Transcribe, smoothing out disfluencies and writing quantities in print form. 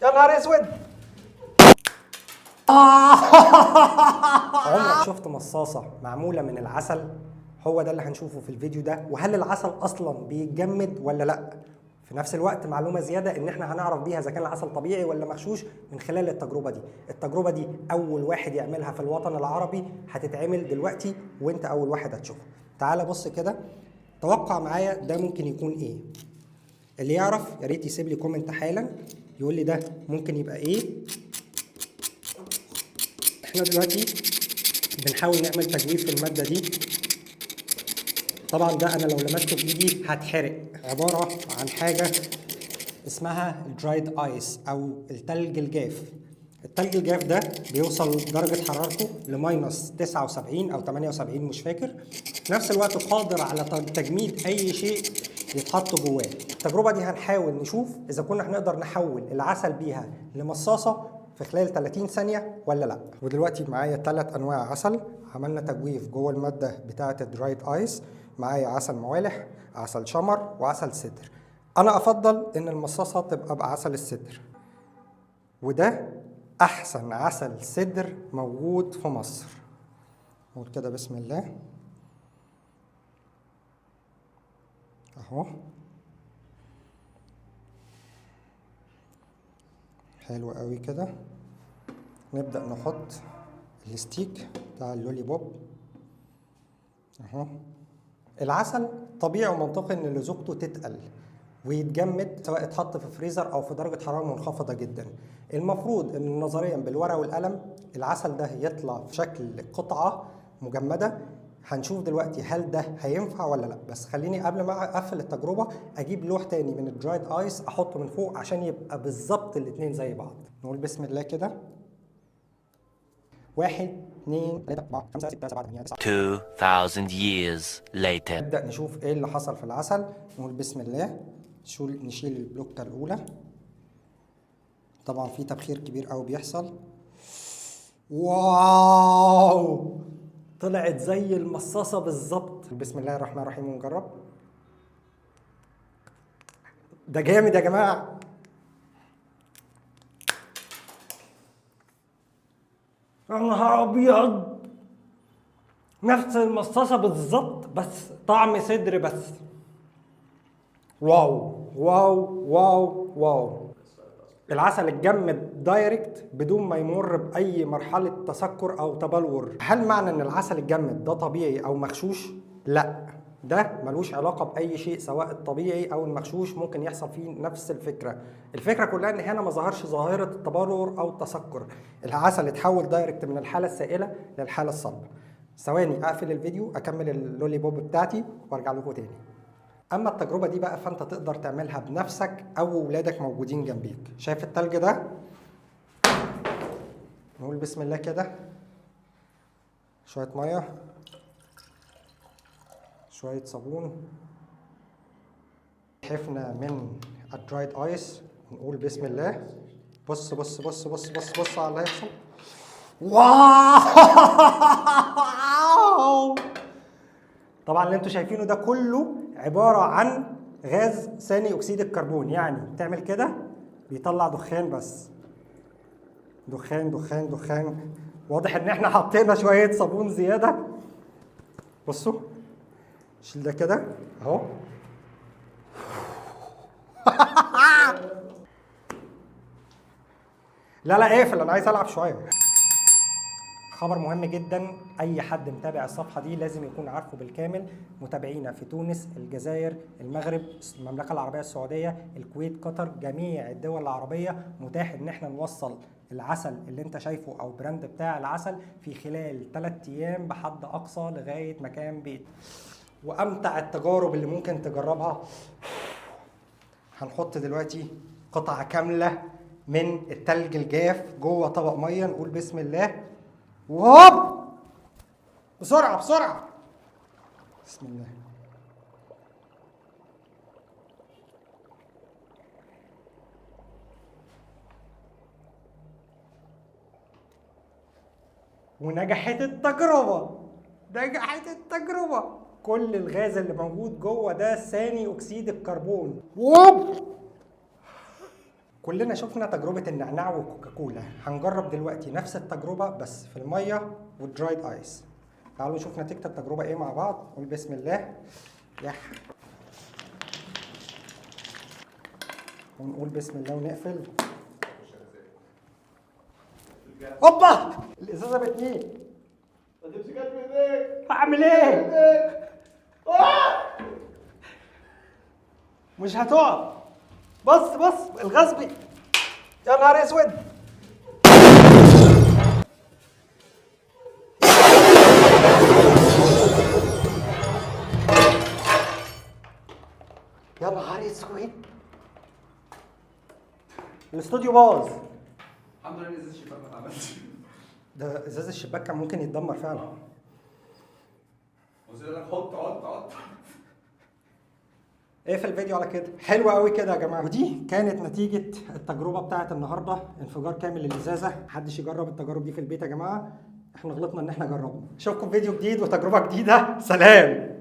يا نهار اسود. عمرك شفت مصاصة معمولة من العسل؟ هو ده اللي هنشوفه في الفيديو ده. وهل العسل اصلا بيتجمد ولا لا؟ في نفس الوقت معلومة زيادة ان احنا هنعرف بيها اذا كان العسل طبيعي ولا مغشوش من خلال التجربة دي. التجربة دي اول واحد يعملها في الوطن العربي، هتتعمل دلوقتي وانت اول واحد هتشوفها. تعال بص كده، توقع معايا ده ممكن يكون ايه. اللي يعرف يا ريت يسيب لي كومنت حالا يقول لي ده ممكن يبقى ايه. احنا دلوقتي بنحاول نعمل تجويف في المادة دي. طبعا ده انا لو لمسته بايدي هتحرق. عبارة عن حاجة اسمها الدرايد ايس او التلج الجاف. التلج الجاف ده بيوصل درجة حرارته لماينس 79 او 78 مش فاكر. في نفس الوقت قادر على تجميد اي شيء يتحط جواه. التجربة دي هنحاول نشوف اذا كنا هنقدر نحول العسل بيها لمصاصة في خلال 30 ثانية ولا لا. ودلوقتي معايا 3 انواع عسل، عملنا تجويف جوه المادة بتاعة الدرايد ايس. معايا عسل موالح، عسل شمر، وعسل سدر. انا افضل ان المصاصة تبقى بعسل السدر، وده احسن عسل سدر موجود في مصر. نقول كده بسم الله اهو. حلو قوي كده. نبدأ نحط الستيك بتاع اللولي بوب اهو. العسل طبيعي ومنطقي ان لزوجته تتقل ويتجمد سواء اتحط في فريزر او في درجه حراره منخفضه جدا. المفروض ان نظريا بالورقه والقلم العسل ده يطلع في شكل قطعه مجمده. هنشوف دلوقتي هل ده هينفع ولا لا. بس خليني قبل ما اقفل التجربه اجيب لوح تاني من الدرايد ايس احطه من فوق عشان يبقى بالظبط الاتنين زي بعض. نقول بسم الله كده. 1 2 3 4 5 6 7 8 9. 2000 years later. نبدأ نشوف ايه اللي حصل في العسل. نقول بسم الله. نشيل البلوكة الأولى. طبعا في تبخير كبير قوي بيحصل. واو، طلعت زي المصاصة بالظبط. بسم الله الرحمن الرحيم ونجرب. ده جامد يا جماعة. يا نهار أبيض، نفس المصاصة بالظبط بس طعم صدر بس. واو واو واو واو. العسل اتجمد دايركت بدون ما يمر بأي مرحلة تسكر أو تبلور. هل معنى إن العسل اتجمد ده طبيعي أو مغشوش؟ لا، ده ملوش علاقة بأي شيء، سواء الطبيعي أو المغشوش ممكن يحصل فيه نفس الفكرة. الفكرة كلها إن هنا ما ظهرش ظاهرة التبلور أو التسكر. العسل اتحول دايركت من الحالة السائلة للحالة الصلبة. ثواني أقفل الفيديو أكمل اللولي بوب بتاعتي وأرجع لكم تاني. اما التجربه دي بقى فانت تقدر تعملها بنفسك او ولادك موجودين جنبيك. شايف التلج ده؟ نقول بسم الله كده. شويه ميه، شويه صابون، حفنه من الدرايد ايس. نقول بسم الله. بص بص بص بص بص بص على اللي هيحصل. واو. طبعا اللي انتوا شايفينه ده كله عبارة عن غاز ثاني أكسيد الكربون. يعني تعمل كده بيطلع دخان بس. دخان دخان دخان. واضح ان احنا حطينا شوية صابون زيادة. بصوا، شيل ده كده اهو. لا لا اقفل، انا عايز العب شوية. خبر مهم جدا، اي حد متابع الصفحه دي لازم يكون عارفه بالكامل. متابعينا في تونس، الجزائر، المغرب، المملكه العربيه السعوديه، الكويت، قطر، جميع الدول العربيه متاح ان احنا نوصل العسل اللي انت شايفه او براند بتاع العسل في خلال 3 ايام بحد اقصى لغايه مكان بيت. وامتع التجارب اللي ممكن تجربها، هنحط دلوقتي قطعه كامله من التلج الجاف جوه طبق ميه. نقول بسم الله. وهوب، بسرعة بسرعة. بسم الله. ونجحت التجربة. نجحت التجربة. كل الغاز اللي موجود جوه ده ثاني أكسيد الكربون. وهوب، كلنا شفنا تجربة النعناع وكوكاكولا، هنجرب دلوقتي نفس التجربة بس في المية والدرايد ايس. تعالوا نشوف نتيجة التجربة ايه مع بعض. قول بسم الله. يح. ونقول بسم الله ونقفل. اوبا! الازازة بتميل. ما تمسكهاش بايديك. هعمل ايه؟ مش هتقع. بص بص الغاز يا نهار اسود. يا نهار اسود. الاستوديو باظ. الحمد لله ان ازاز الشباك ما اتعملش. ده ازاز الشباك كان ممكن يتدمر فعلا. قلت لك حط. اقفل الفيديو على كده. حلوه قوي كده يا جماعه. ودي كانت نتيجه التجربه بتاعت النهارده، انفجار كامل للازازه. محدش يجرب التجارب دي في البيت يا جماعه، احنا غلطنا ان احنا جربنا. اشوفكم في فيديو جديد وتجربه جديده. سلام.